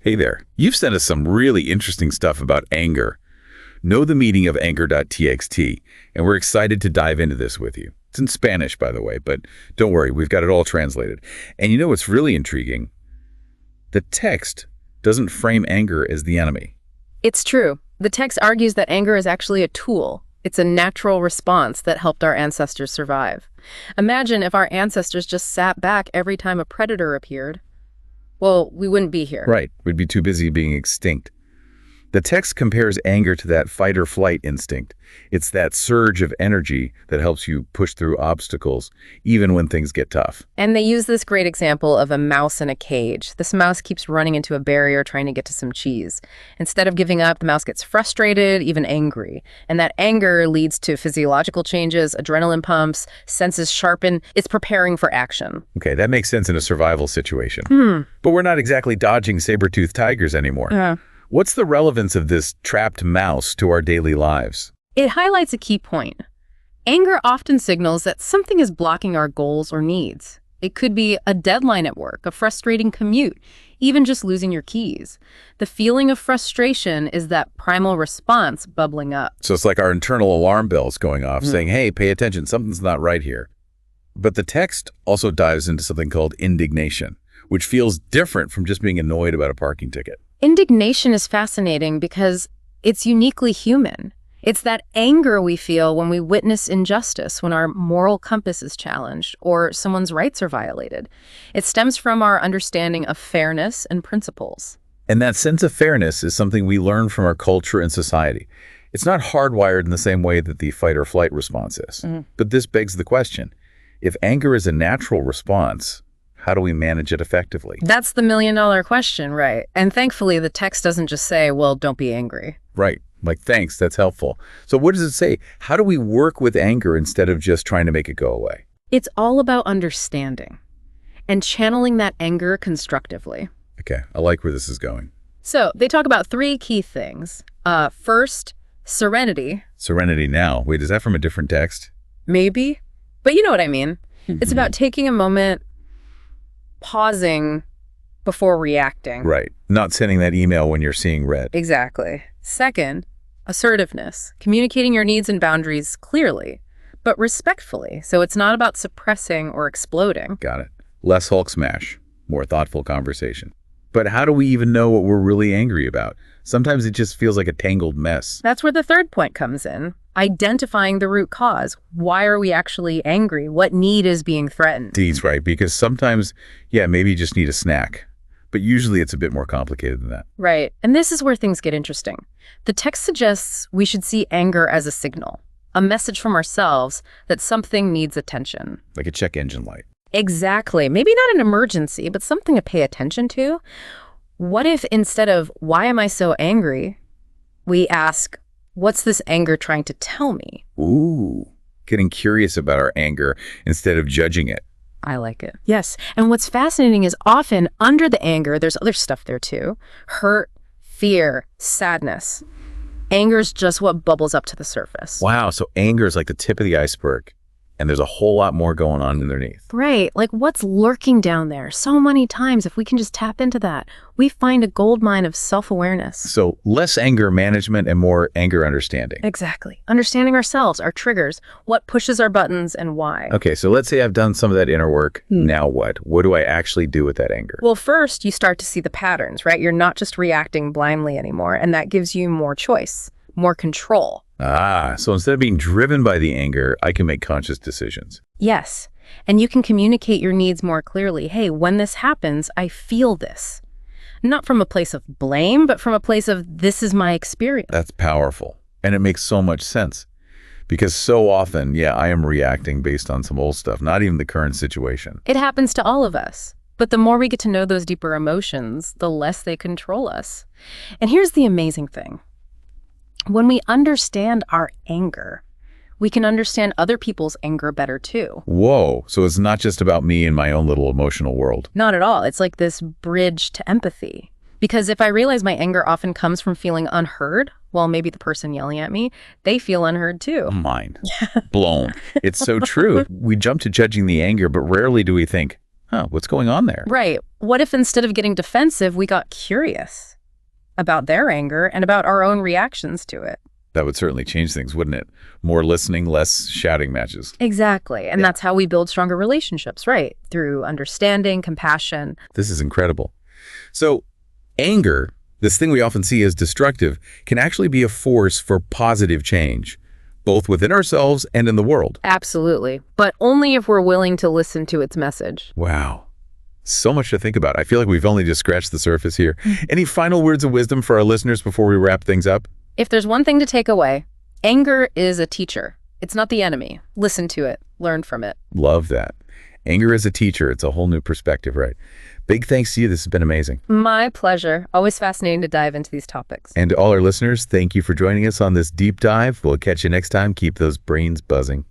Hey there. You've sent us some really interesting stuff about anger. Know the meaning of anger.txt, and we're excited to dive into this with you. It's in Spanish, by the way, but don't worry, we've got it all translated. And you know what's really intriguing? The text doesn't frame anger as the enemy. It's true. The text argues that anger is actually a tool. It's a natural response that helped our ancestors survive. Imagine if our ancestors just sat back every time a predator appeared. Well, we wouldn't be here. Right. We'd be too busy being extinct. The text compares anger to that fight or flight instinct. It's that surge of energy that helps you push through obstacles, even when things get tough. And they use this great example of a mouse in a cage. This mouse keeps running into a barrier trying to get to some cheese. Instead of giving up, the mouse gets frustrated, even angry. And that anger leads to physiological changes, adrenaline pumps, senses sharpen. It's preparing for action. Okay, that makes sense in a survival situation. But we're not exactly dodging saber-toothed tigers anymore. What's the relevance of this trapped mouse to our daily lives? It highlights a key point. Anger often signals that something is blocking our goals or needs. It could be a deadline at work, a frustrating commute, even just losing your keys. The feeling of frustration is that primal response bubbling up. So it's like our internal alarm bells going off saying, hey, pay attention, something's not right here. But the text also dives into something called indignation, which feels different from just being annoyed about a parking ticket. Indignation is fascinating because it's uniquely human. It's that anger we feel when we witness injustice, when our moral compass is challenged or someone's rights are violated. It stems from our understanding of fairness and principles. And that sense of fairness is something we learn from our culture and society. It's not hardwired in the same way that the fight or flight response is. But this begs the question, if anger is a natural response, how do we manage it effectively? That's the million-dollar question, right? And thankfully, the text doesn't just say, well, don't be angry. Right. Like, thanks, that's helpful. So what does it say? How do we work with anger instead of just trying to make it go away? It's all about understanding and channeling that anger constructively. Okay, I like where this is going. So they talk about three key things. First, serenity. Serenity now. Wait, is that from a different text? Maybe, but you know what I mean. It's about taking a moment, pausing before reacting. Right. Not sending that email when you're seeing red. Exactly. Second, assertiveness, communicating your needs and boundaries clearly, but respectfully. So it's not about suppressing or exploding. Got it. Less Hulk smash, more thoughtful conversation. But how do we even know what we're really angry about? Sometimes it just feels like a tangled mess. That's where the third point comes in. Identifying the root cause. Why are we actually angry? What need is being threatened? Dee's right, because sometimes, yeah, maybe you just need a snack. But usually it's a bit more complicated than that. Right. And this is where things get interesting. The text suggests we should see anger as a signal, a message from ourselves that something needs attention. Like a check engine light. Exactly. Maybe not an emergency, but something to pay attention to. What if instead of, why am I so angry, we ask, what's this anger trying to tell me? Ooh, getting curious about our anger instead of judging it. I like it. Yes. And what's fascinating is often under the anger, there's other stuff there too. Hurt, fear, sadness. Anger's just what bubbles up to the surface. Wow, so anger is like the tip of the iceberg, and there's a whole lot more going on underneath. Right. Like what's lurking down there? So many times, if we can just tap into that, we find a gold mine of self-awareness. So less anger management and more anger understanding. Exactly. Understanding ourselves, our triggers, what pushes our buttons and why. Okay, so let's say I've done some of that inner work. Now what? What do I actually do with that anger? Well, first, you start to see the patterns, right? You're not just reacting blindly anymore, and that gives you more choice, more control. Ah, so instead of being driven by the anger, I can make conscious decisions. Yes. And you can communicate your needs more clearly. Hey, when this happens, I feel this. Not from a place of blame, but from a place of this is my experience. That's powerful. And it makes so much sense. Because so often, yeah, I am reacting based on some old stuff, not even the current situation. It happens to all of us. But the more we get to know those deeper emotions, the less they control us. And here's the amazing thing. When we understand our anger, we can understand other people's anger better too. Whoa, so it's not just about me and my own little emotional world. Not at all. It's like this bridge to empathy. Because if I realize my anger often comes from feeling unheard, well, maybe the person yelling at me, they feel unheard too. Mind blown. It's so true. We jump to judging the anger, but rarely do we think, what's going on there? Right. What if instead of getting defensive, we got curious about their anger and about our own reactions to it? That would certainly change things, wouldn't it? More listening, less shouting matches. Exactly. And that's how we build stronger relationships, right? Through understanding, compassion. This is incredible. So anger, this thing we often see as destructive, can actually be a force for positive change, both within ourselves and in the world. Absolutely. But only if we're willing to listen to its message. Wow. So much to think about. I feel like we've only just scratched the surface here. Any final words of wisdom for our listeners before we wrap things up? If there's one thing to take away, anger is a teacher. It's not the enemy. Listen to it. Learn from it. Love that. Anger is a teacher. It's a whole new perspective, right? Big thanks to you. This has been amazing. My pleasure. Always fascinating to dive into these topics. And to all our listeners, thank you for joining us on this deep dive. We'll catch you next time. Keep those brains buzzing.